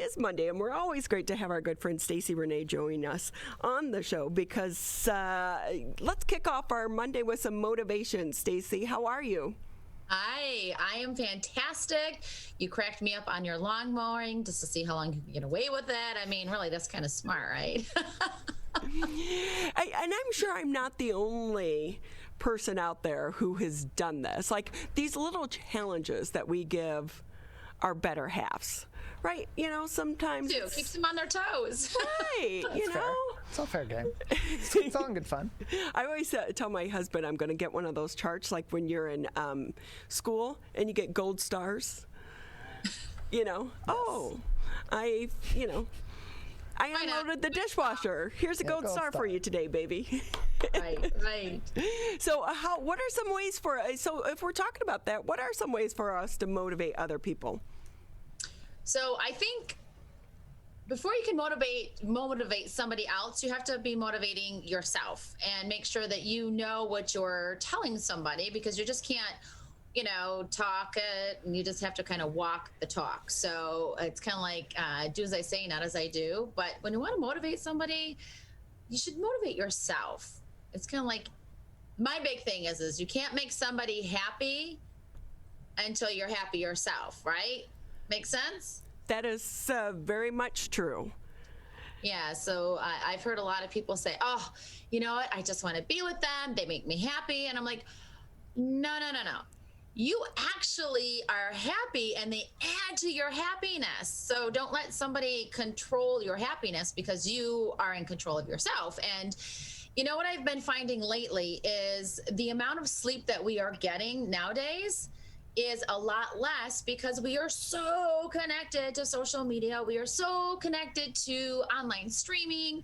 is Monday, and we're always great to have our good friend Stacie René join us on the show because let's kick off our Monday with some motivation. Stacie, how are you? Hi, I am fantastic. You cracked me up on your lawn mowing just to see how long you can get away with it. I mean, really, that's kind of smart, right? And I'm sure I'm not the only person out there who has done this. Like these little challenges that we give our better halves, right? You know, sometimes Keeps them on their toes. Right, you know. Fair. It's all fair game. It's all in good fun. I always tell my husband I'm going to get one of those charts like when you're in school and you get gold stars. You know, yes. I unloaded the dishwasher. Here's a gold star for you today, baby. Right. So what are some ways so if we're talking about that, what are some ways for us to motivate other people? So I think before you can motivate somebody else, you have to be motivating yourself and make sure that you know what you're telling somebody, because you just can't, talk it, and you just have to kind of walk the talk. So it's kind of like do as I say, not as I do. But when you want to motivate somebody, you should motivate yourself. It's kind of like my big thing is you can't make somebody happy until you're happy yourself, right? Make sense? That is very much true. Yeah, so I've heard a lot of people say, oh, you know what? I just want to be with them. They make me happy. And I'm like, no. You actually are happy and they add to your happiness. So don't let somebody control your happiness because you are in control of yourself. And you know what I've been finding lately is the amount of sleep that we are getting nowadays is a lot less because we are so connected to social media. We are so connected to online streaming.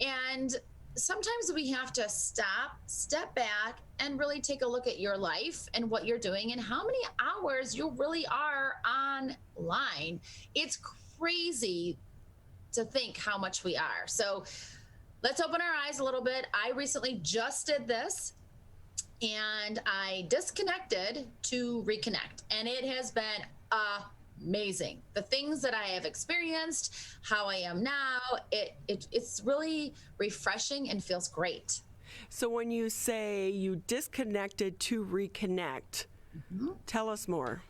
And sometimes we have to step back, and really take a look at your life and what you're doing and how many hours you really are online. It's crazy to think how much we are. So let's open our eyes a little bit. I recently just did this, and I disconnected to reconnect, and it has been amazing. The things that I have experienced, how I am now, it's really refreshing and feels great. So when you say you disconnected to reconnect, tell us more.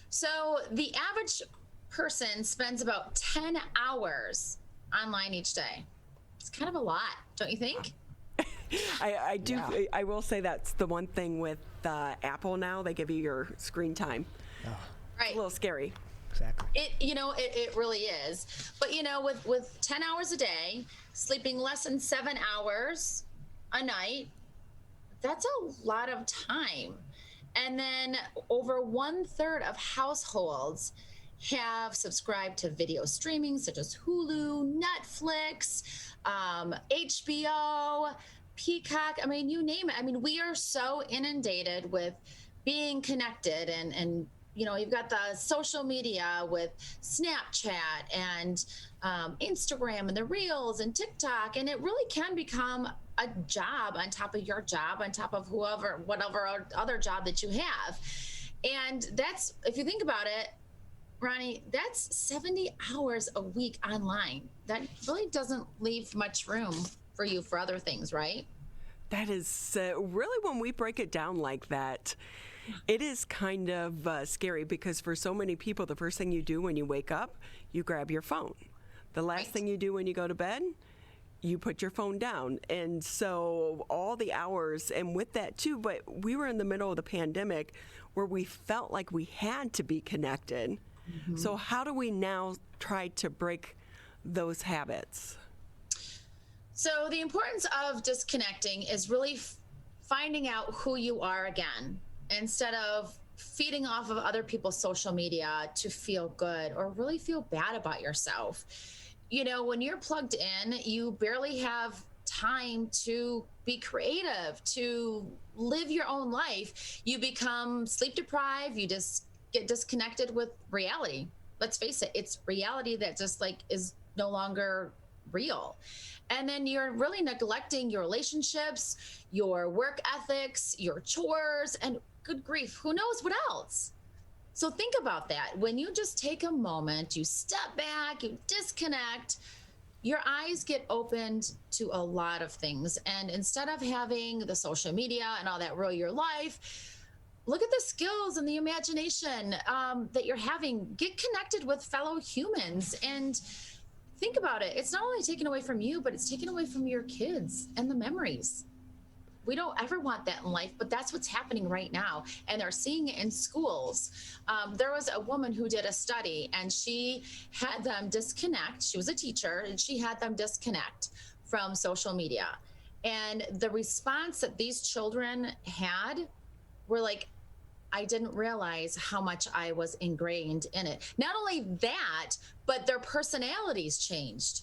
So the average person spends about 10 hours online each day. It's kind of a lot, don't you think? I do. Yeah. I will say that's the one thing with Apple now. They give you your screen time. Oh, Right. It's a little scary. exactly. It really is. But, with 10 hours a day, sleeping less than 7 hours a night, that's a lot of time. And then over 1/3 of households have subscribed to video streaming such as Hulu, Netflix, HBO, Peacock. I mean, you name it. I mean, we are so inundated with being connected, and you've got the social media with Snapchat and Instagram and the Reels and TikTok, and it really can become a job on top of your job, on top of whatever other job that you have. And that's, if you think about it, Ronnie, that's 70 hours a week online. That really doesn't leave much room for you for other things, right? That is really, when we break it down like that, it is kind of scary, because for so many people, the first thing you do when you wake up, you grab your phone. The last thing you do when you go to bed, you put your phone down. And so all the hours, and with that too, but we were in the middle of the pandemic where we felt like we had to be connected. Mm-hmm. So how do we now try to break those habits? So the importance of disconnecting is really finding out who you are again, instead of feeding off of other people's social media to feel good or really feel bad about yourself. When you're plugged in, you barely have time to be creative, to live your own life. You become sleep deprived. You just get disconnected with reality. Let's face it, it's reality that just is no longer real. And then you're really neglecting your relationships, your work ethics, your chores, and good grief, who knows what else? So think about that. When you just take a moment, you step back, you disconnect, your eyes get opened to a lot of things. And instead of having the social media and all that rule your life, look at the skills and the imagination that you're having. Get connected with fellow humans and think about it. It's not only taken away from you, but it's taken away from your kids and the memories. We don't ever want that in life, but that's what's happening right now. And they're seeing it in schools. There was a woman who did a study and she had them disconnect. She was a teacher and she had them disconnect from social media. And the response that these children had were like, I didn't realize how much I was ingrained in it. Not only that, but their personalities changed.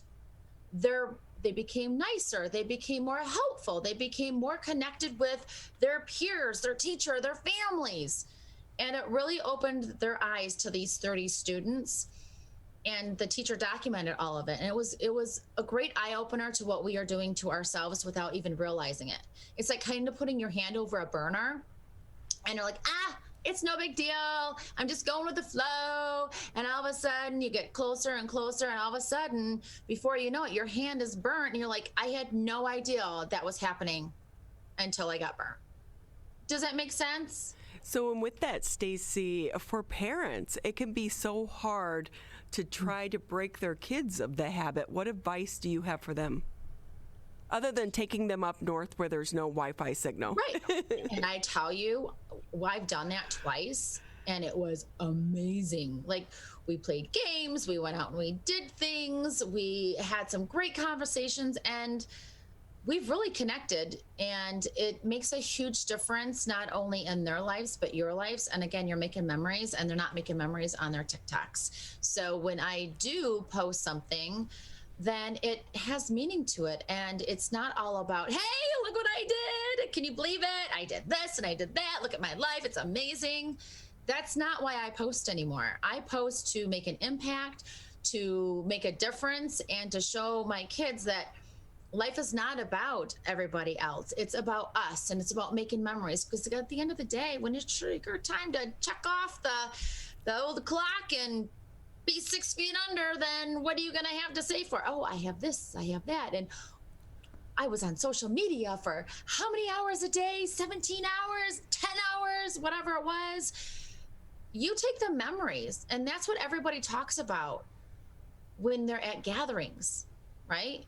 They became nicer. They became more helpful. They became more connected with their peers, their teacher, their families. And it really opened their eyes to these 30 students. And the teacher documented all of it. And it was a great eye opener to what we are doing to ourselves without even realizing it. It's like kind of putting your hand over a burner and you're like, it's no big deal. I'm just going with the flow. And all of a sudden you get closer and closer. And all of a sudden, before you know it, your hand is burnt. And you're like, I had no idea that was happening until I got burnt. Does that make sense? So, and with that, Stacie, for parents, it can be so hard to try to break their kids of the habit. What advice do you have for them? Other than taking them up north where there's no Wi-Fi signal. Right. And I tell you, I've done that twice and it was amazing. Like we played games, we went out and we did things, we had some great conversations and we've really connected and it makes a huge difference, not only in their lives, but your lives. And again, you're making memories and they're not making memories on their TikToks. So when I do post something, then it has meaning to it. And it's not all about, hey, look what I did. Can you believe it? I did this and I did that. Look at my life. It's amazing. That's not why I post anymore. I post to make an impact, to make a difference, and to show my kids that life is not about everybody else. It's about us and it's about making memories. Because at the end of the day, when it's your time to check off the old clock and be 6 feet under, then what are you going to have to say for, oh, I have this, I have that. And I was on social media for how many hours a day? 17 hours, 10 hours, whatever it was. You take the memories, and that's what everybody talks about when they're at gatherings, right?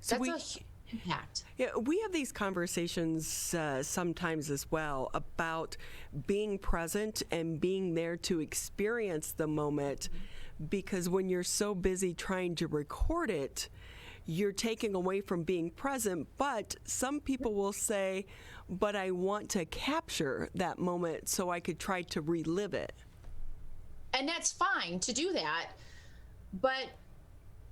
So that's a huge impact. Yeah, we have these conversations sometimes as well about being present and being there to experience the moment, because when you're so busy trying to record it, you're taking away from being present. But some people will say, but I want to capture that moment so I could try to relive it. And that's fine to do that, but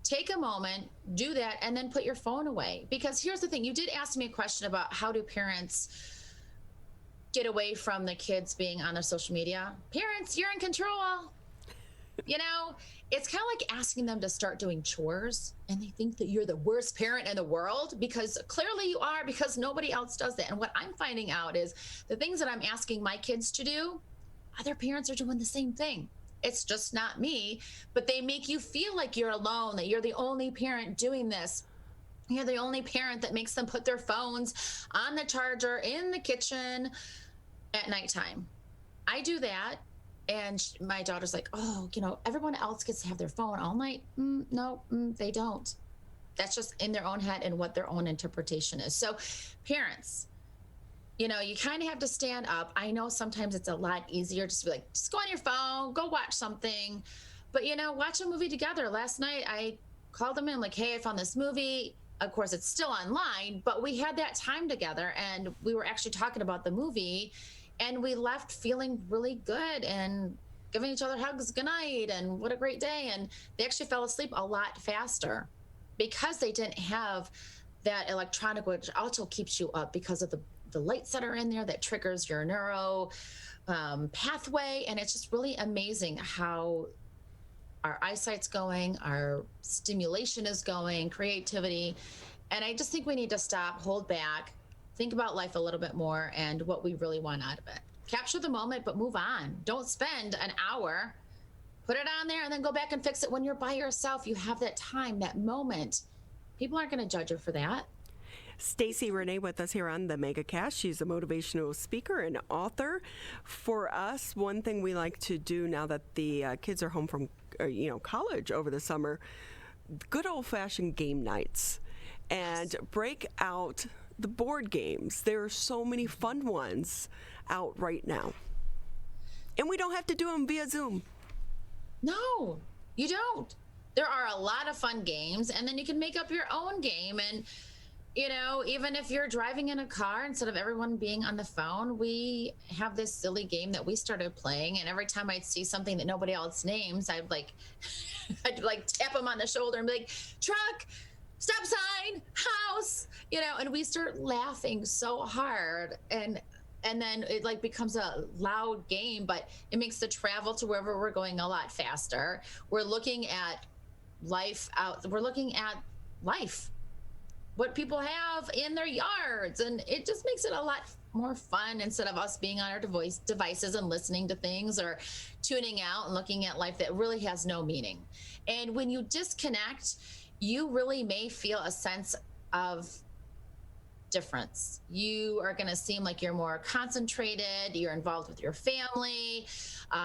take a moment, do that, and then put your phone away. Because here's the thing, you did ask me a question about how do parents get away from the kids being on their social media. Parents, you're in control. You know, it's kind of like asking them to start doing chores and they think that you're the worst parent in the world, because clearly you are, because nobody else does that. And what I'm finding out is the things that I'm asking my kids to do, other parents are doing the same thing. It's just not me, but they make you feel like you're alone, that you're the only parent doing this. You're the only parent that makes them put their phones on the charger in the kitchen at nighttime. I do that. And my daughter's like, oh, you know, everyone else gets to have their phone all night. No, they don't. That's just in their own head and what their own interpretation is. So parents, you know, you kind of have to stand up. I know sometimes it's a lot easier just to be like, just go on your phone, go watch something. But, you know, watch a movie together. Last night I called them in like, hey, I found this movie. Of course, it's still online, but we had that time together and we were actually talking about the movie. And we left feeling really good and giving each other hugs goodnight and what a great day. And they actually fell asleep a lot faster because they didn't have that electronic, which also keeps you up because of the lights that are in there that triggers your neuro pathway. And it's just really amazing how our eyesight's going, our stimulation is going, creativity. And I just think we need to stop, hold back, think about life a little bit more and what we really want out of it. capture the moment, but move on. Don't spend an hour, put it on there, and then go back and fix it when you're by yourself. You have that time, that moment. People aren't going to judge you for that. Stacie René with us here on the MegaCast. She's a motivational speaker and author. For us, one thing we like to do now that the kids are home from college over the summer, good old-fashioned game nights, and break out the board games. There are so many fun ones out right now, and we don't have to do them via Zoom. No, you don't. There are a lot of fun games, and then you can make up your own game. And even if you're driving in a car, instead of everyone being on the phone, we have this silly game that we started playing. And every time I'd see something that nobody else names, I'd tap them on the shoulder and be like, truck, stop sign, house, and we start laughing so hard. And then it becomes a loud game, but it makes the travel to wherever we're going a lot faster. We're looking at life what people have in their yards, and it just makes it a lot more fun instead of us being on our devices and listening to things or tuning out and looking at life that really has no meaning. And when you disconnect, you really may feel a sense of difference. You are going to seem like you're more concentrated, you're involved with your family,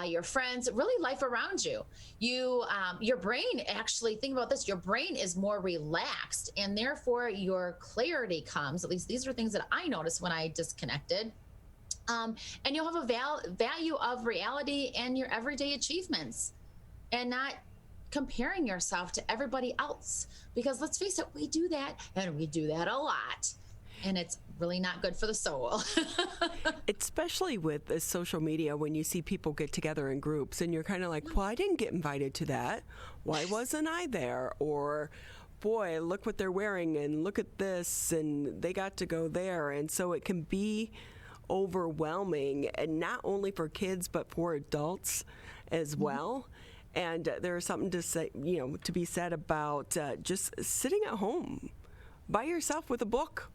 your friends, really life around you. Your brain, actually, think about this, your brain is more relaxed, and therefore your clarity comes. At least these are things that I noticed when I disconnected. And you'll have a value of reality and your everyday achievements, and not comparing yourself to everybody else. Because let's face it, we do that, and we do that a lot. And it's really not good for the soul. Especially with the social media, when you see people get together in groups and you're kind of like, well, I didn't get invited to that. Why wasn't I there? Or, boy, look what they're wearing and look at this and they got to go there. And so it can be overwhelming, and not only for kids, but for adults as well. And there's something to say, to be said about just sitting at home by yourself with a book.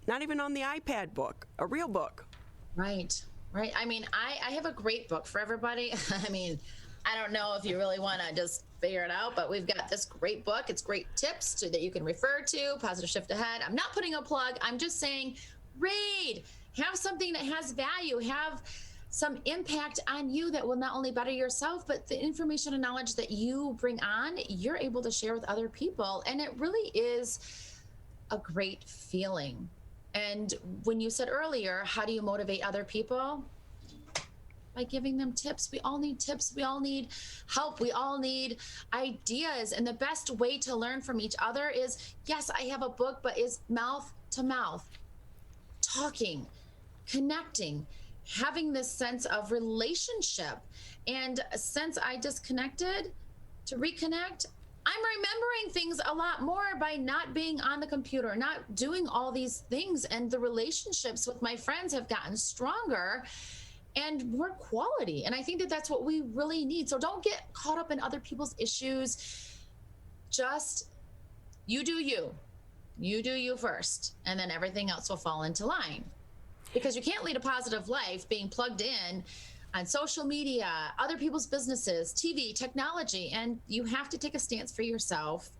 Not even on the iPad book, a real book. Right. I mean, I have a great book for everybody. I mean, I don't know if you really want to just figure it out, but we've got this great book. It's great tips that you can refer to, Positive Shift Ahead. I'm not putting a plug. I'm just saying, read, have something that has value, have some impact on you that will not only better yourself, but the information and knowledge that you bring on, you're able to share with other people. And it really is a great feeling. And when you said earlier, how do you motivate other people? By giving them tips. We all need tips. We all need help. We all need ideas. And the best way to learn from each other is, yes, I have a book, but is mouth to mouth, talking, connecting, having this sense of relationship. And since I disconnected, to reconnect, I'm remembering things a lot more by not being on the computer, not doing all these things. And the relationships with my friends have gotten stronger and more quality. And I think that that's what we really need. So don't get caught up in other people's issues. Just you do you. You do you first. And then everything else will fall into line. Because you can't lead a positive life being plugged in on social media, other people's businesses, TV, technology, and you have to take a stance for yourself,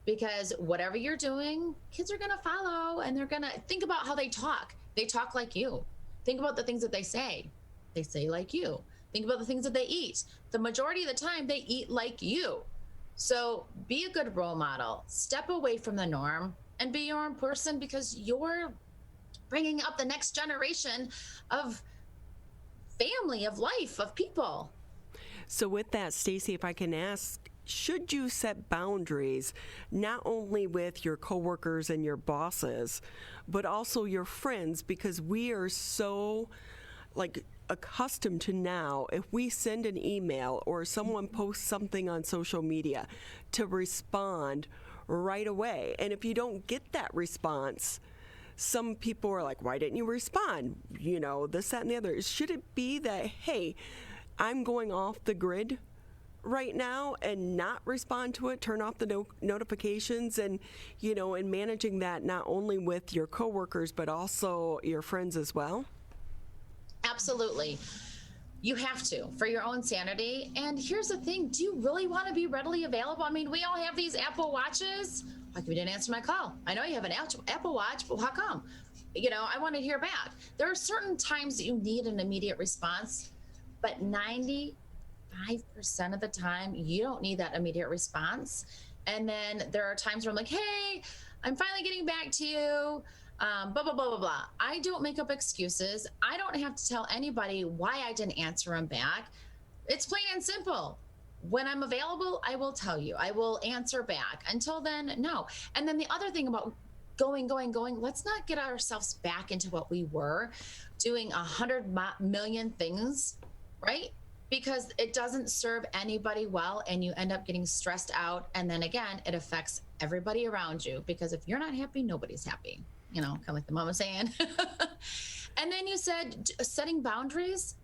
because whatever you're doing, kids are going to follow, and they're going to think about how they talk. They talk like you. Think about the things that they say. They say like you. Think about the things that they eat. The majority of the time, they eat like you. So be a good role model. Step away from the norm and be your own person, because you're bringing up the next generation of family, of life, of people. So with that, Stacie, if I can ask, should you set boundaries not only with your coworkers and your bosses, but also your friends? Because we are so accustomed to now, if we send an email or someone posts something on social media, to respond right away. And if you don't get that response, some people are like, why didn't you respond? This, that, and the other. Should it be that, hey, I'm going off the grid right now and not respond to it, turn off the notifications, and, and managing that not only with your coworkers, but also your friends as well? Absolutely. You have to, for your own sanity. And here's the thing, do you really want to be readily available? I mean, we all have these Apple Watches. Like, you didn't answer my call. I know you have an Apple Watch, but how come? I want to hear back. There are certain times that you need an immediate response, but 95% of the time, you don't need that immediate response. And then there are times where I'm like, hey, I'm finally getting back to you. Blah, blah, blah, blah, blah. I don't make up excuses. I don't have to tell anybody why I didn't answer them back. It's plain and simple. When I'm available, I will tell you. I will answer back. Until then, no. And then the other thing about going, let's not get ourselves back into what we were, doing 100 million things, right? Because it doesn't serve anybody well, and you end up getting stressed out. And then again, it affects everybody around you, because if you're not happy, nobody's happy. Kind of like the mama saying. And then you said setting boundaries.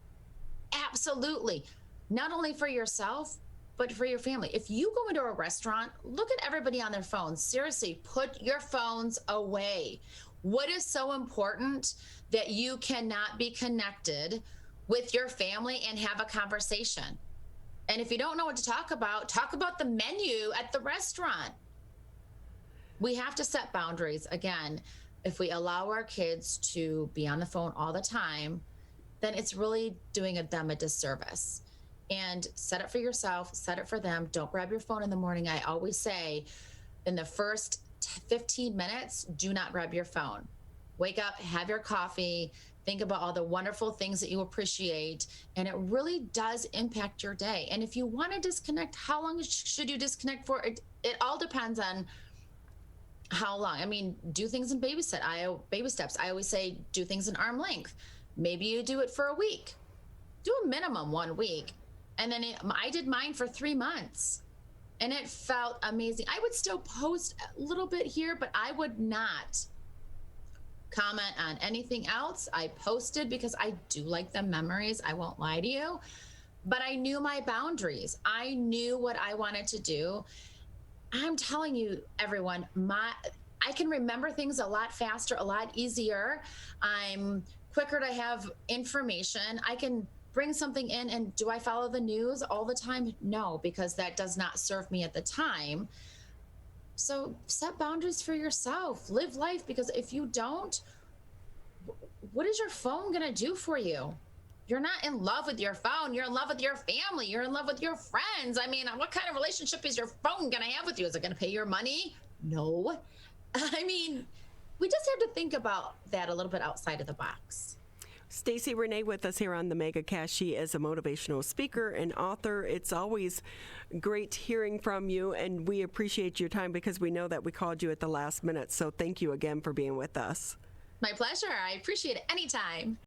Absolutely. Not only for yourself, but for your family. If you go into a restaurant, look at everybody on their phones. Seriously, put your phones away. What is so important that you cannot be connected with your family and have a conversation? And if you don't know what to talk about the menu at the restaurant. We have to set boundaries. Again, if we allow our kids to be on the phone all the time, then it's really doing them a disservice. And set it for yourself, set it for them. Don't grab your phone in the morning. I always say, in the first 15 minutes, do not grab your phone. Wake up, have your coffee, think about all the wonderful things that you appreciate, and it really does impact your day. And if you want to disconnect, how long should you disconnect for? It all depends on how long. I mean, do things in baby steps. I always say, do things in arm length. Maybe you do it for a week. Do a minimum 1 week. And then I did mine for 3 months, and it felt amazing. I would still post a little bit here, but I would not comment on anything else. I posted because I do like the memories. I won't lie to you, but I knew my boundaries. I knew what I wanted to do. I'm telling you, everyone, I can remember things a lot faster, a lot easier. I'm quicker to have information. I can bring something in, and do I follow the news all the time? No, because that does not serve me at the time. So set boundaries for yourself. Live life, because if you don't, what is your phone going to do for you? You're not in love with your phone. You're in love with your family. You're in love with your friends. I mean, what kind of relationship is your phone going to have with you? Is it going to pay your money? No. I mean, we just have to think about that a little bit outside of the box. Stacie René with us here on the Mega Cast. She is a motivational speaker and author. It's always great hearing from you, and we appreciate your time because we know that we called you at the last minute. So thank you again for being with us. My pleasure. I appreciate it anytime.